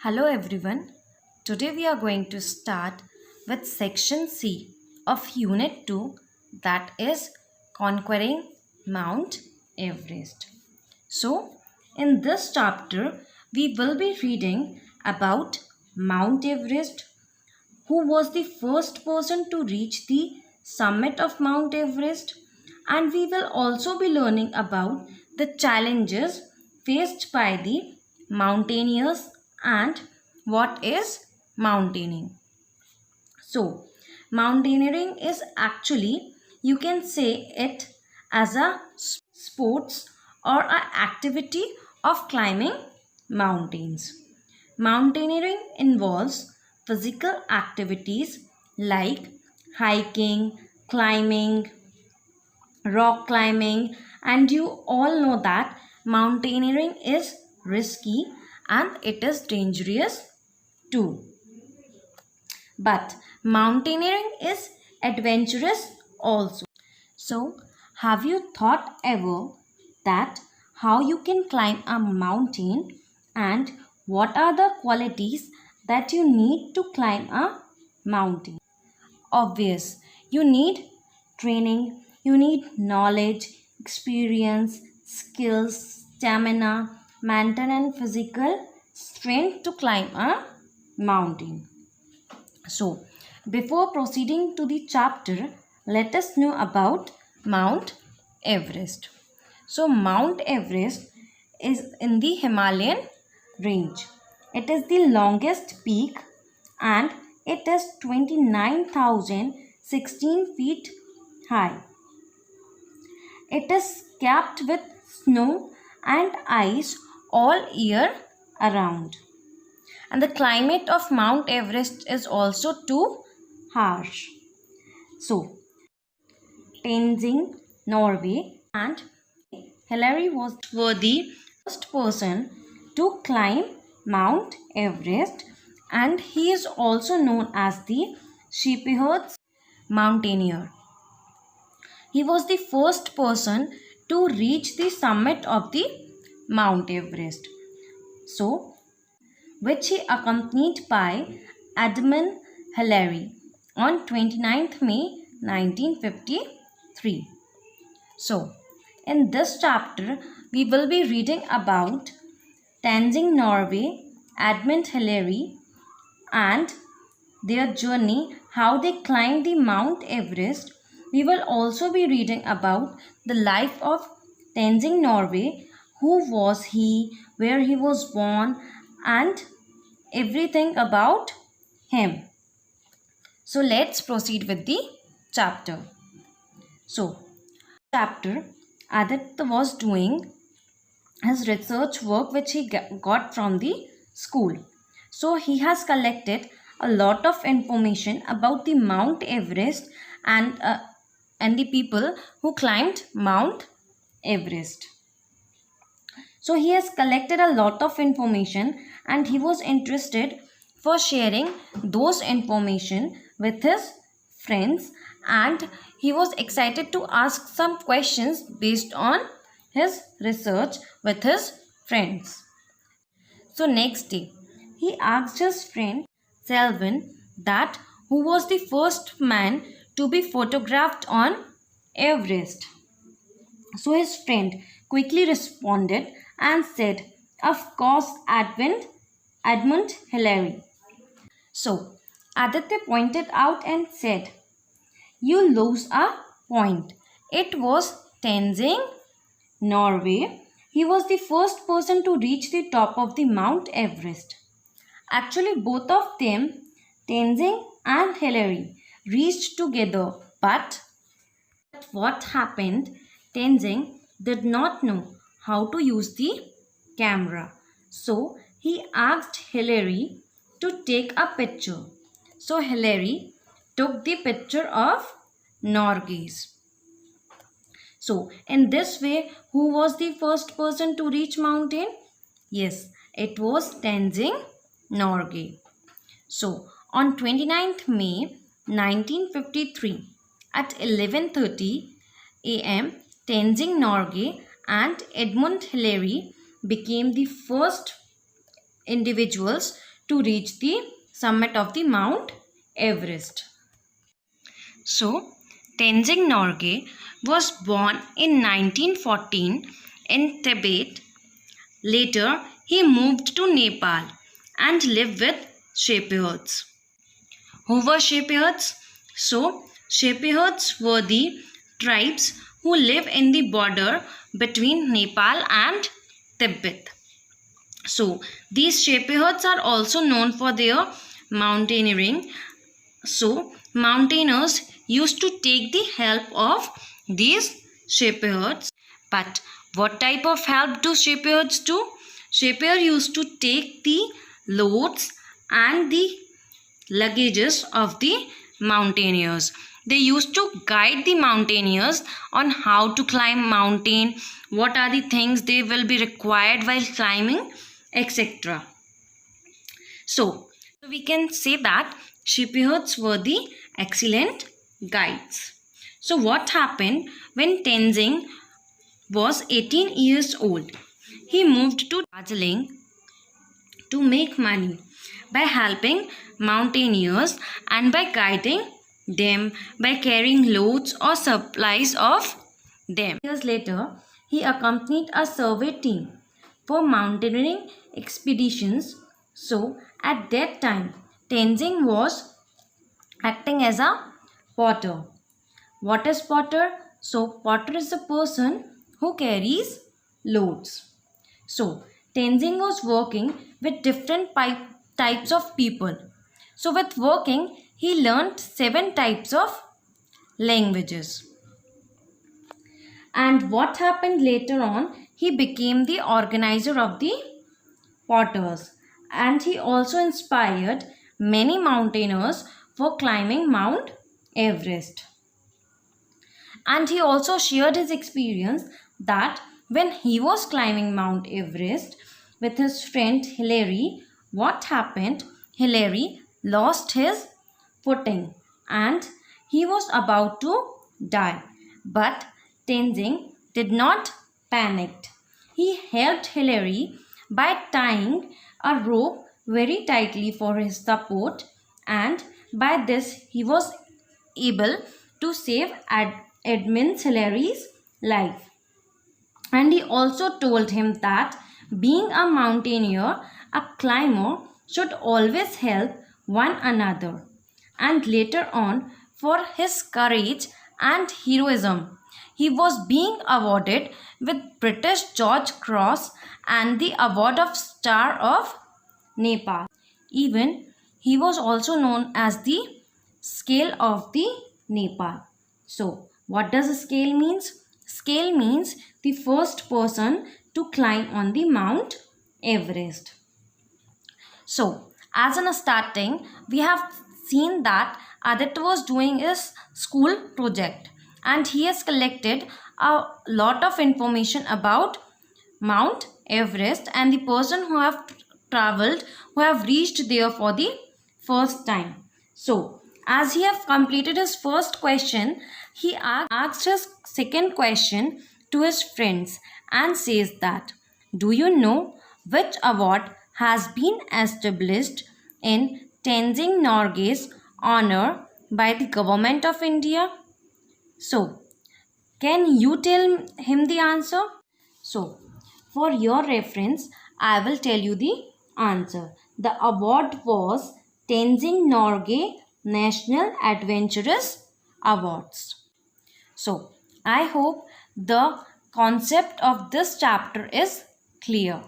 Hello everyone. Today we are going to start with section C of unit 2, that is conquering Mount Everest. So in this chapter we will be reading about Mount Everest, who was the first person to reach the summit of Mount Everest, and we will also be learning about the challenges faced by the mountaineers and what is mountaineering. So, mountaineering is actually, you can say it as a sports or an activity of climbing mountains. Mountaineering involves physical activities like hiking, climbing, rock climbing, and you all know that mountaineering is risky and it is dangerous too. But mountaineering is adventurous also. So, have you thought ever that how you can climb a mountain and what are the qualities that you need to climb a mountain? Obvious, you need training, you need knowledge, experience, skills, stamina, mental and physical strength to climb a mountain. So, before proceeding to the chapter, let us know about Mount Everest. So, Mount Everest is in the Himalayan range. It is the longest peak and it is 29,016 feet high. It is capped with snow and ice all year around. And the climate of Mount Everest is also too harsh. So, Tenzing, Norway, and Hillary were the first person to climb Mount Everest, and he is also known as the Shepherd's Mountaineer. He was the first person to reach the summit of the Mount Everest. So, which he accompanied by Edmund Hillary on 29th May 1953. So, in this chapter, we will be reading about Tenzing Norway, Edmund Hillary, and their journey, how they climbed the Mount Everest. We will also be reading about the life of Tenzing Norway, who was he, where he was born, and everything about him. So let's proceed with the chapter. So, chapter, Aditya was doing his research work which he got from the school. So he has collected a lot of information about the Mount Everest and the people who climbed Mount Everest. So he has collected a lot of information and he was interested for sharing those information with his friends, and he was excited to ask some questions based on his research with his friends. So next day, he asked his friend Selvin that who was the first man to be photographed on Everest. So his friend quickly responded and said, "Of course, Edmund Hillary." So Aditya pointed out and said, "You lose a point. It was Tenzing Norway. He was the first person to reach the top of the Mount Everest." Actually, both of them, Tenzing and Hillary, reached together. But what happened? Tenzing did not know how to use the camera. So he asked Hillary to take a picture. So Hillary took the picture of Norgay's. So in this way, who was the first person to reach mountain? Yes, it was Tenzing Norgay. So on 29th May 1953 at 11:30 am, Tenzing Norgay and Edmund Hillary became the first individuals to reach the summit of the Mount Everest. So, Tenzing Norgay was born in 1914 in Tibet. Later, he moved to Nepal and lived with Shepherd's. Who were Shepherd's? So, Shepherd's were the tribes who live in the border between Nepal and Tibet. So, these Shepherd's are also known for their mountaineering. So, mountaineers used to take the help of these Shepherd's. But what type of help do Shepherd's do? Shepherd used to take the loads and the luggages of the mountaineers. They used to guide the mountaineers on how to climb mountain, what are the things they will be required while climbing, etc. So we can say that Shepherds were the excellent guides. So what happened when Tenzing was 18 years old? He moved to Darjeeling to make money by helping mountaineers and by guiding them, by carrying loads or supplies of them. Years later, he accompanied a survey team for mountaineering expeditions. So at that time, Tenzing was acting as a potter. What is potter? So potter is a person who carries loads. So Tenzing was working with different types of people. So with working, he learned 7 types of languages. And what happened later on? He became the organizer of the potters. And he also inspired many mountaineers for climbing Mount Everest. And he also shared his experience that when he was climbing Mount Everest with his friend Hilary, what happened? Hilary lost his footing and he was about to die. But Tenzing did not panic. He helped Hilary by tying a rope very tightly for his support, and by this he was able to save Edmund Hilary's life. And he also told him that being a mountaineer, a climber should always help one another. And later on, for his courage and heroism, he was being awarded with British George Cross and the award of Star of Nepal. Even he was also known as the Scale of the Nepal. So what does a scale means? Scale means the first person to climb on the Mount Everest. So as in a starting, we have seen that Aditya was doing his school project and he has collected a lot of information about Mount Everest and the person who have traveled, who have reached there for the first time. So as he have completed his first question, he asked his second question to his friends and says that, do you know which award has been established in Tenzing Norgay's honor by the government of India? So, can you tell him the answer? So, for your reference, I will tell you the answer. The award was Tenzing Norgay National Adventurous Awards. So, I hope the concept of this chapter is clear.